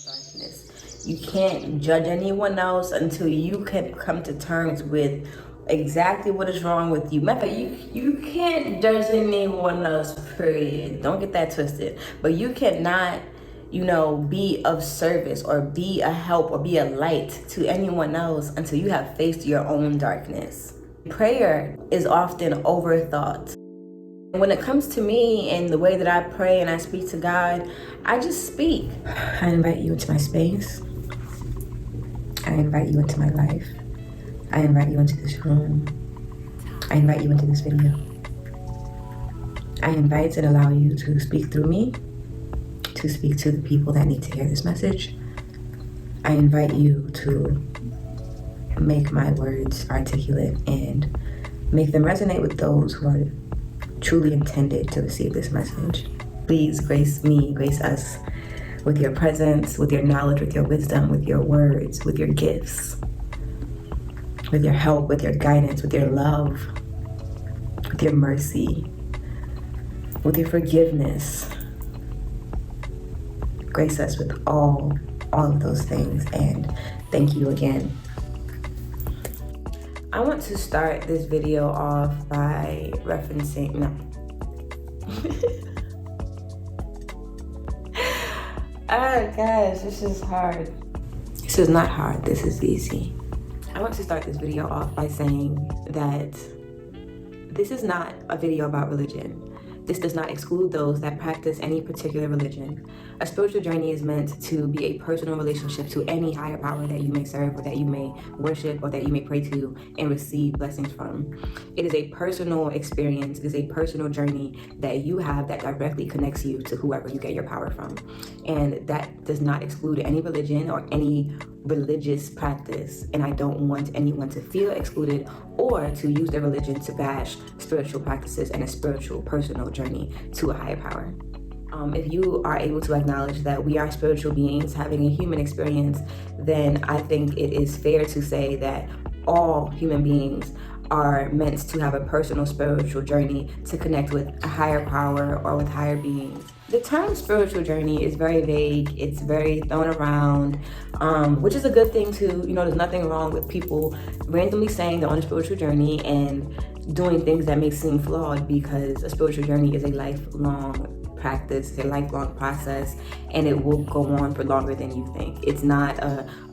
darkness. You can't judge anyone else until you can come to terms with exactly what is wrong with you. Matter of fact, you can't judge anyone else, period. Don't get that twisted. But you cannot, be of service or be a help or be a light to anyone else until you have faced your own darkness. Prayer is often overthought. When it comes to me and the way that I pray and I speak to God, I just speak. I invite you into my space. I invite you into my life. I invite you into this room. I invite you into this video. I invite and allow you to speak through me, to speak to the people that need to hear this message. I invite you to make my words articulate and make them resonate with those who are truly intended to receive this message. Please grace me, grace us with your presence, with your knowledge, with your wisdom, with your words, with your gifts, with your help, with your guidance, with your love, with your mercy, with your forgiveness. Grace us with all of those things, and thank you again. I want to start this video off by referencing, oh gosh, this is hard. This is not hard, this is easy. I want to start this video off by saying that this is not a video about religion. This does not exclude those that practice any particular religion. A spiritual journey is meant to be a personal relationship to any higher power that you may serve or that you may worship or that you may pray to and receive blessings from. It is a personal experience, it is a personal journey that you have that directly connects you to whoever you get your power from. And that does not exclude any religion or any religious practice. And I don't want anyone to feel excluded or to use their religion to bash spiritual practices and a spiritual personal journey to a higher power. If you are able to acknowledge that we are spiritual beings having a human experience, then I think it is fair to say that all human beings are meant to have a personal spiritual journey to connect with a higher power or with higher beings. The term spiritual journey is very vague, it's very thrown around, which is a good thing too. There's nothing wrong with people randomly saying they're on a spiritual journey and doing things that may seem flawed, because a spiritual journey is a lifelong practice, a lifelong process, and it will go on for longer than you think. It's not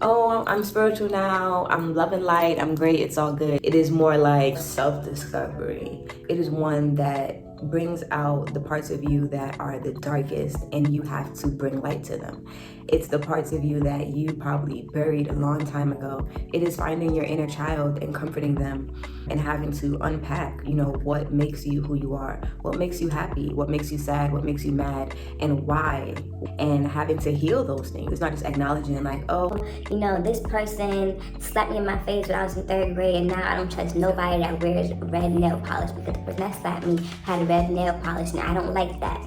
oh, I'm spiritual now, I'm loving light, I'm great, it's all good. It is more like self-discovery. It is one that brings out the parts of you that are the darkest, and you have to bring light to them. It's the parts of you that you probably buried a long time ago. It is finding your inner child and comforting them and having to unpack, what makes you who you are, what makes you happy, what makes you sad, what makes you mad, and why, and having to heal those things. It's not just acknowledging like, oh, this person slapped me in my face when I was in 3rd grade, and now I don't trust nobody that wears red nail polish because the person that slapped me had a red nail polish, and I don't like that.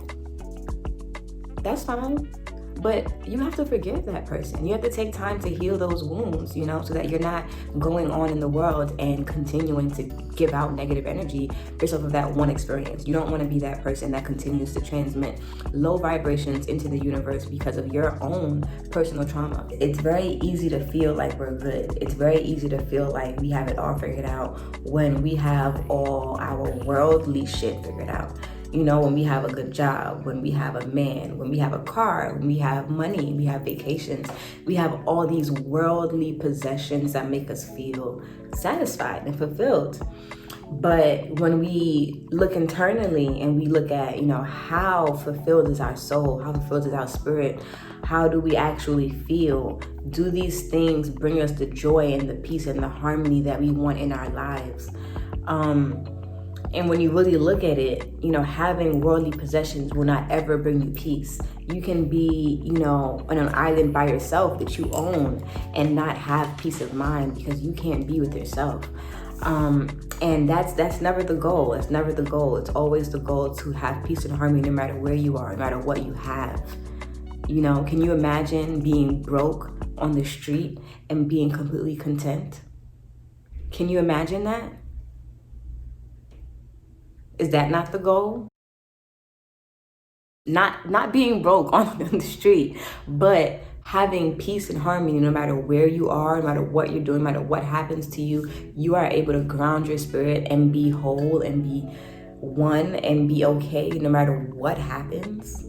That's fine. But you have to forgive that person. You have to take time to heal those wounds, so that you're not going on in the world and continuing to give out negative energy based off of that one experience. You don't want to be that person that continues to transmit low vibrations into the universe because of your own personal trauma. It's very easy to feel like we're good. It's very easy to feel like we have it all figured out when we have all our worldly shit figured out. When we have a good job, when we have a man, when we have a car, when we have money, we have vacations, we have all these worldly possessions that make us feel satisfied and fulfilled. But when we look internally and we look at, how fulfilled is our soul, how fulfilled is our spirit, how do we actually feel? Do these things bring us the joy and the peace and the harmony that we want in our lives? And when you really look at it, having worldly possessions will not ever bring you peace. You can be, on an island by yourself that you own and not have peace of mind because you can't be with yourself. And that's never the goal. It's never the goal. It's always the goal to have peace and harmony no matter where you are, no matter what you have. Can you imagine being broke on the street and being completely content? Can you imagine that? Is that not the goal? Not being broke on the street, but having peace and harmony no matter where you are, no matter what you're doing, no matter what happens to you. You are able to ground your spirit and be whole and be one and be okay no matter what happens.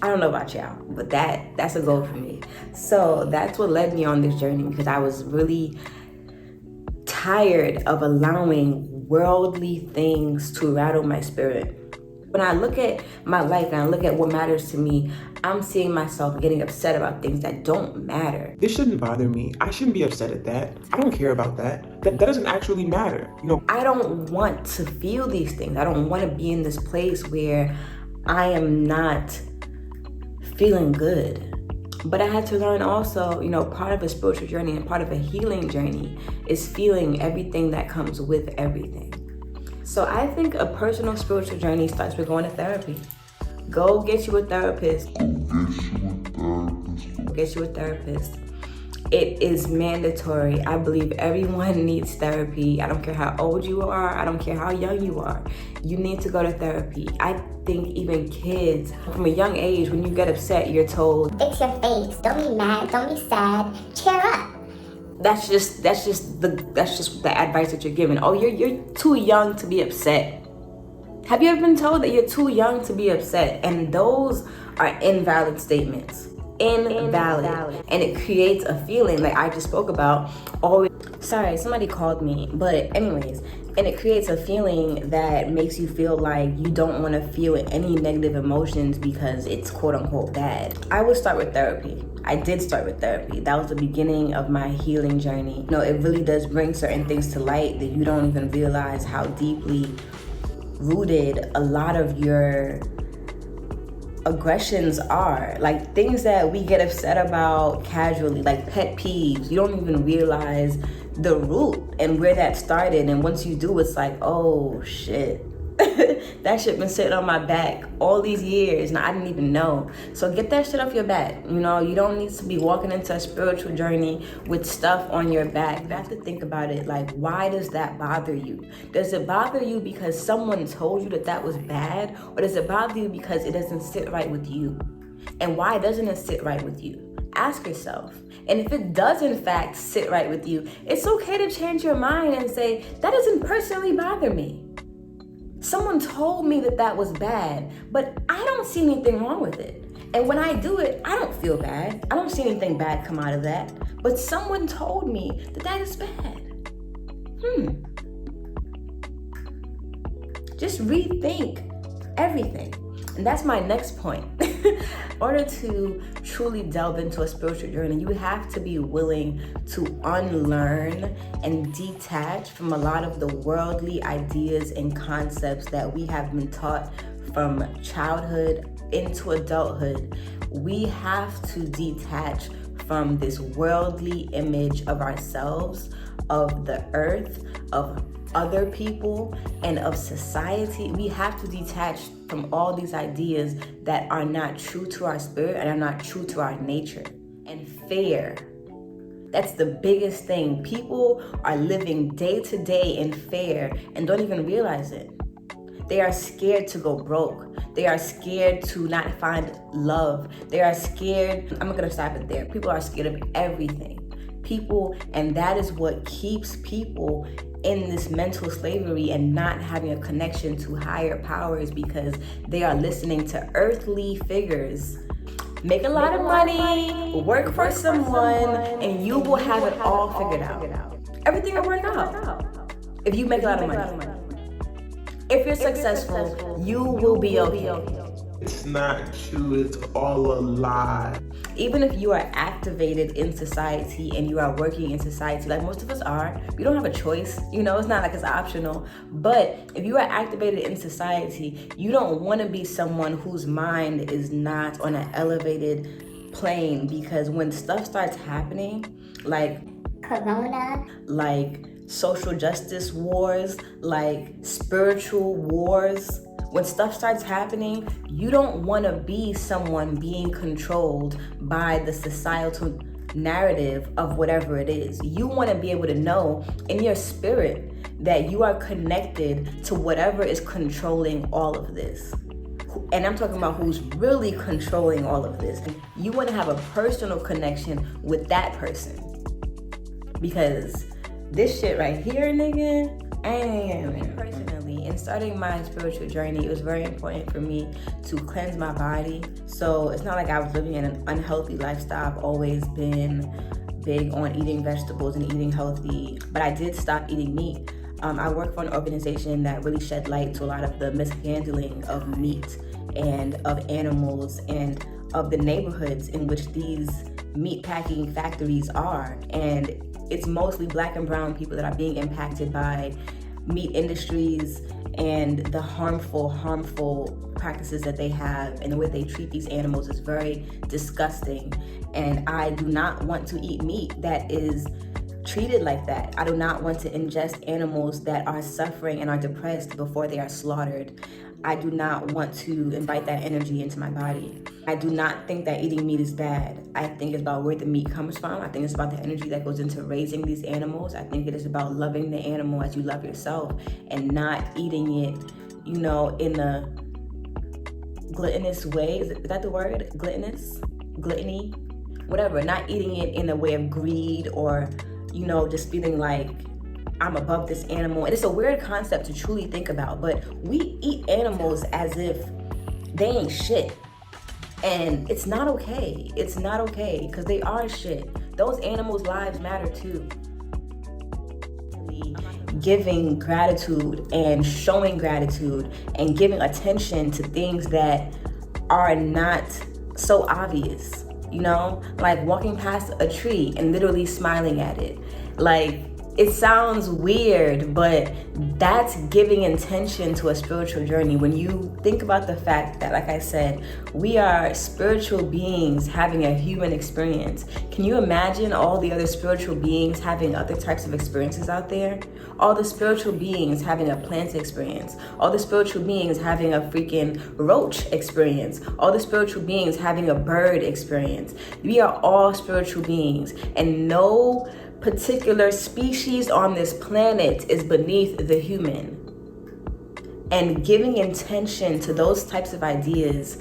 I don't know about y'all, but that's a goal for me. So that's what led me on this journey, because I was really tired of allowing worldly things to rattle my spirit. When I look at my life and I look at what matters to me, I'm seeing myself getting upset about things that don't matter. This shouldn't bother me. I shouldn't be upset at that. I don't care about that. That doesn't actually matter. I don't want to feel these things. I don't want to be in this place where I am not feeling good. But I had to learn also, part of a spiritual journey and part of a healing journey is feeling everything that comes with everything. So I think a personal spiritual journey starts with going to therapy. Go get you a therapist. Get you a therapist. It is mandatory. I believe everyone needs therapy. I don't care how old you are. I don't care how young you are. You need to go to therapy. I think even kids, from a young age, when you get upset, you're told, fix your face, don't be mad, don't be sad, cheer up. That's just the advice that you're given. Oh, you're too young to be upset. Have you ever been told that you're too young to be upset? And those are invalid statements. Invalid. And it creates a feeling like I just spoke about. Always, sorry, somebody called me. But anyways, and it creates a feeling that makes you feel like you don't want to feel any negative emotions because it's quote unquote bad. I would start with therapy. I did start with therapy. That was the beginning of my healing journey. It really does bring certain things to light that you don't even realize how deeply rooted a lot of your aggressions are. Like things that we get upset about casually, like pet peeves. You don't even realize the root and where that started. And once you do, it's like, oh shit. That shit been sitting on my back all these years and I didn't even know. So get that shit off your back. You don't need to be walking into a spiritual journey with stuff on your back. You have to think about it, like, why does that bother you? Does it bother you because someone told you that was bad? Or does it bother you because it doesn't sit right with you? And why doesn't it sit right with you? Ask yourself. And if it does in fact sit right with you, it's okay to change your mind and say, that doesn't personally bother me. Someone told me that was bad, but I don't see anything wrong with it. And when I do it, I don't feel bad. I don't see anything bad come out of that. But someone told me that is bad. Just rethink everything. And that's my next point. In order to truly delve into a spiritual journey, you have to be willing to unlearn and detach from a lot of the worldly ideas and concepts that we have been taught from childhood into adulthood. We have to detach from this worldly image of ourselves, of the earth, of other people, and of society. We have to detach from all these ideas that are not true to our spirit and are not true to our nature. And fear. That's the biggest thing. People are living day to day in fear and don't even realize it. They are scared to go broke. They are scared to not find love. They are scared. I'm not gonna stop it there. People are scared of everything. And that is what keeps people in this mental slavery and not having a connection to higher powers, because they are listening to earthly figures. Make a lot of money, work for someone, and you will have it all figured out. Everything will work out if you make a lot of money. If you're successful, you will be okay. It's not true, it's all a lie. Even if you are activated in society and you are working in society, like most of us are, you don't have a choice. It's not like it's optional. But if you are activated in society, you don't want to be someone whose mind is not on an elevated plane, because when stuff starts happening, like Corona, like social justice wars, like spiritual wars, when stuff starts happening, you don't want to be someone being controlled by the societal narrative of whatever it is. You want to be able to know in your spirit that you are connected to whatever is controlling all of this. and I'm talking about who's really controlling all of this. You want to have a personal connection with that person, because this shit right here, nigga, personally, in starting my spiritual journey, it was very important for me to cleanse my body. So it's not like I was living in an unhealthy lifestyle. I've always been big on eating vegetables and eating healthy, but I did stop eating meat. I work for an organization that really shed light to a lot of the mishandling of meat and of animals and of the neighborhoods in which these meat packing factories are. And it's mostly Black and brown people that are being impacted by meat industries and the harmful practices that they have, and the way they treat these animals is very disgusting. And I do not want to eat meat that is treated like that. I do not want to ingest animals that are suffering and are depressed before they are slaughtered. I do not want to invite that energy into my body. I do not think that eating meat is bad. I think it's about where the meat comes from. I think it's about the energy that goes into raising these animals. I think it is about loving the animal as you love yourself, and not eating it, in a gluttonous way. Is that the word? Gluttonous? Gluttony? Whatever. Not eating it in a way of greed or, just feeling like I'm above this animal. And it's a weird concept to truly think about, but we eat animals as if they ain't shit. And it's not okay. It's not okay, because they are shit. Those animals' lives matter too. Giving gratitude and showing gratitude and giving attention to things that are not so obvious, like walking past a tree and literally smiling at it. Like, it sounds weird, but that's giving intention to a spiritual journey. When you think about the fact that, like I said, we are spiritual beings having a human experience. Can you imagine all the other spiritual beings having other types of experiences out there? All the spiritual beings having a plant experience. All the spiritual beings having a freaking roach experience. All the spiritual beings having a bird experience. We are all spiritual beings, and no particular species on this planet is beneath the human. And giving intention to those types of ideas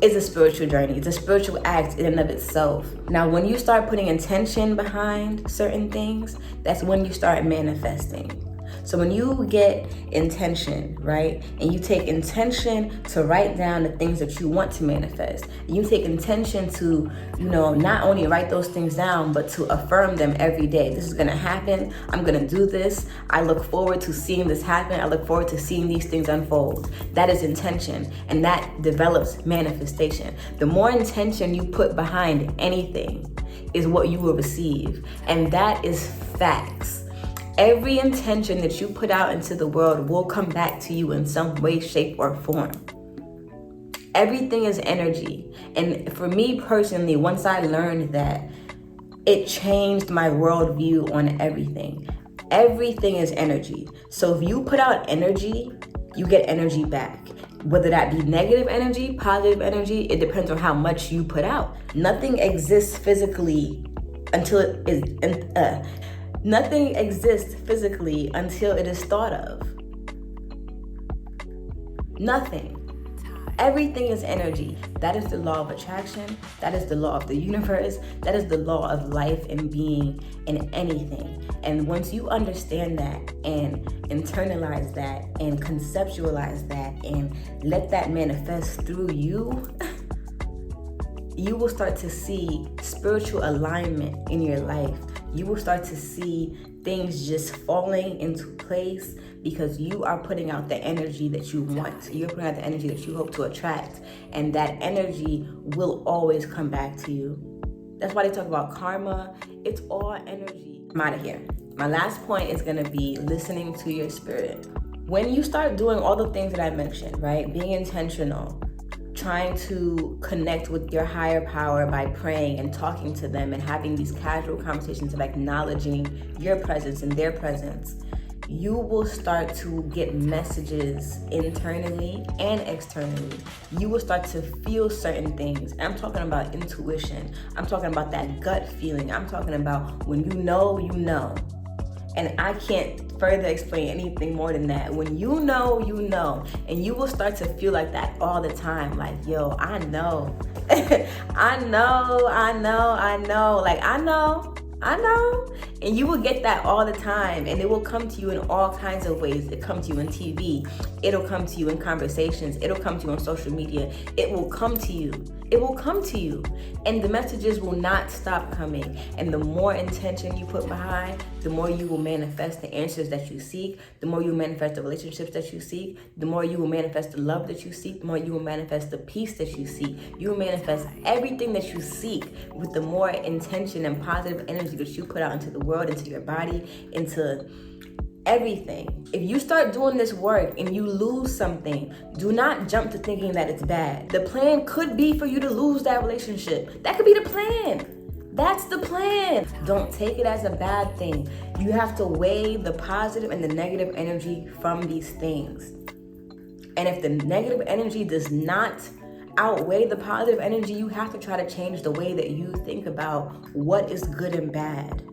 is a spiritual journey. It's a spiritual act in and of itself. Now, when you start putting intention behind certain things, that's when you start manifesting. So when you get intention, right, and you take intention to write down the things that you want to manifest, and you take intention to, not only write those things down, but to affirm them every day. This is gonna happen. I'm gonna do this. I look forward to seeing this happen. I look forward to seeing these things unfold. That is intention, and that develops manifestation. The more intention you put behind anything is what you will receive, and that is facts. Every intention that you put out into the world will come back to you in some way, shape, or form. Everything is energy. And for me personally, once I learned that, it changed my worldview on everything. Everything is energy. So if you put out energy, you get energy back. Whether that be negative energy, positive energy, it depends on how much you put out. Nothing exists physically until it is... Nothing exists physically until it is thought of. Nothing. Everything is energy. That is the law of attraction. That is the law of the universe. That is the law of life and being and anything. And once you understand that and internalize that and conceptualize that and let that manifest through you, you will start to see spiritual alignment in your life. You will start to see things just falling into place because you are putting out the energy that you want. You're putting out the energy that you hope to attract, and that energy will always come back to you. That's why they talk about karma. It's all energy. I'm out of here. My last point is gonna be listening to your spirit. When you start doing all the things that I mentioned, right? Being intentional, trying to connect with your higher power by praying and talking to them and having these casual conversations of acknowledging your presence and their presence, you will start to get messages internally and externally. You will start to feel certain things. I'm talking about intuition. I'm talking about that gut feeling. I'm talking about when you know, you know. And I can't further explain anything more than that. When you know, you know, and you will start to feel like that all the time. Like, yo, I know. I know. Like, I know. And you will get that all the time, and it will come to you in all kinds of ways. It comes to you in TV, it'll come to you in conversations, it'll come to you on social media. It will come to you, and the messages will not stop coming. And the more intention you put behind, the more you will manifest the answers that you seek, the more you manifest the relationships that you seek, the more you will manifest the love that you seek, the more you will manifest the peace that you seek. You will manifest everything that you seek with the more intention and positive energy that you put out into the world, into your body, into everything. If you start doing this work and you lose something, do not jump to thinking that it's bad. The plan could be for you to lose that relationship. That could be the plan. That's the plan. Don't take it as a bad thing. You have to weigh the positive and the negative energy from these things. And if the negative energy does not outweigh the positive energy, you have to try to change the way that you think about what is good and bad.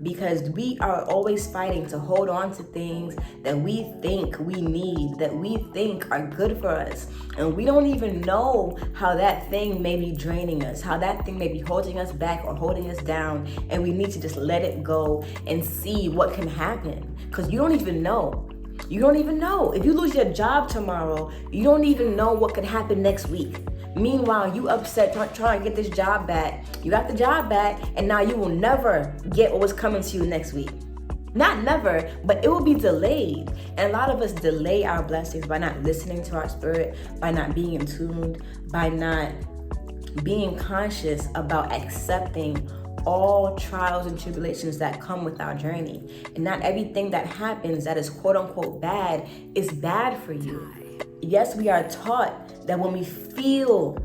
Because we are always fighting to hold on to things that we think we need, that we think are good for us. And we don't even know how that thing may be draining us, how that thing may be holding us back or holding us down. And we need to just let it go and see what can happen. Because you don't even know. You don't even know. If you lose your job tomorrow, you don't even know what could happen next week. Meanwhile, you upset trying to get this job back. You got the job back, and now you will never get what was coming to you next week. Not never, but it will be delayed. And a lot of us delay our blessings by not listening to our spirit, by not being in tune, by not being conscious about accepting all trials and tribulations that come with our journey. And not everything that happens that is quote unquote bad is bad for you. Yes, we are taught that when we feel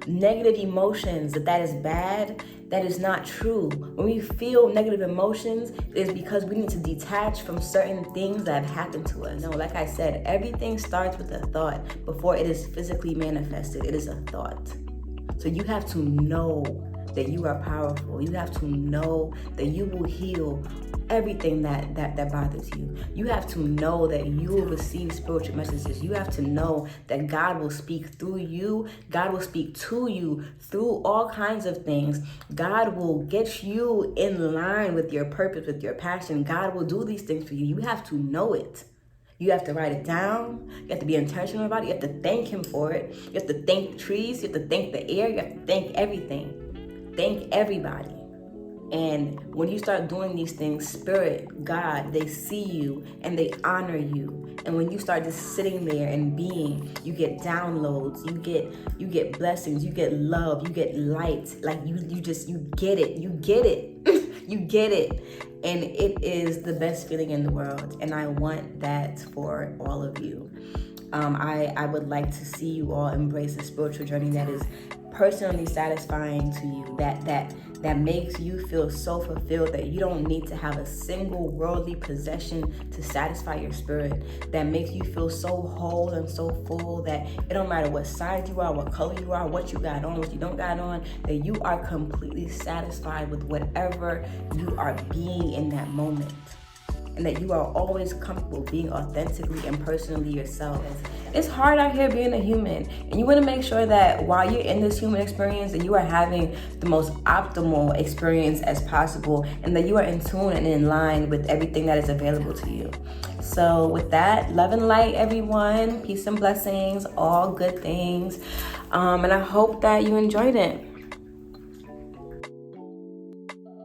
negative emotions, that is bad. That is not true. When we feel negative emotions, it is because we need to detach from certain things that have happened to us. No, like I said, everything starts with a thought before it is physically manifested. It is a thought. So you have to know that you are powerful. You have to know that you will heal everything that bothers you. You have to know that you will receive spiritual messages. You have to know that God will speak through you. God will speak to you through all kinds of things. God will get you in line with your purpose, with your passion. God will do these things for you. You have to know it. You have to write it down. You have to be intentional about it. You have to thank him for it. You have to thank the trees. You have to thank the air. You have to thank everything. Thank everybody. And when you start doing these things, Spirit, God, they see you and they honor you. And when you start just sitting there and being, you get downloads, you get blessings, you get love, you get light. Like you get it. You get it. And it is the best feeling in the world. And I want that for all of you. I would like to see you all embrace a spiritual journey that is personally satisfying to you, that makes you feel so fulfilled that you don't need to have a single worldly possession to satisfy your spirit, that makes you feel so whole and so full that it don't matter what size you are, what color you are, what you got on, what you don't got on, that you are completely satisfied with whatever you are being in that moment. And that you are always comfortable being authentically and personally yourself. It's hard out here being a human, and you want to make sure that while you're in this human experience, that you are having the most optimal experience as possible, and that you are in tune and in line with everything that is available to you. So with that, love and light, everyone. Peace and blessings, all good things. And I hope that you enjoyed it.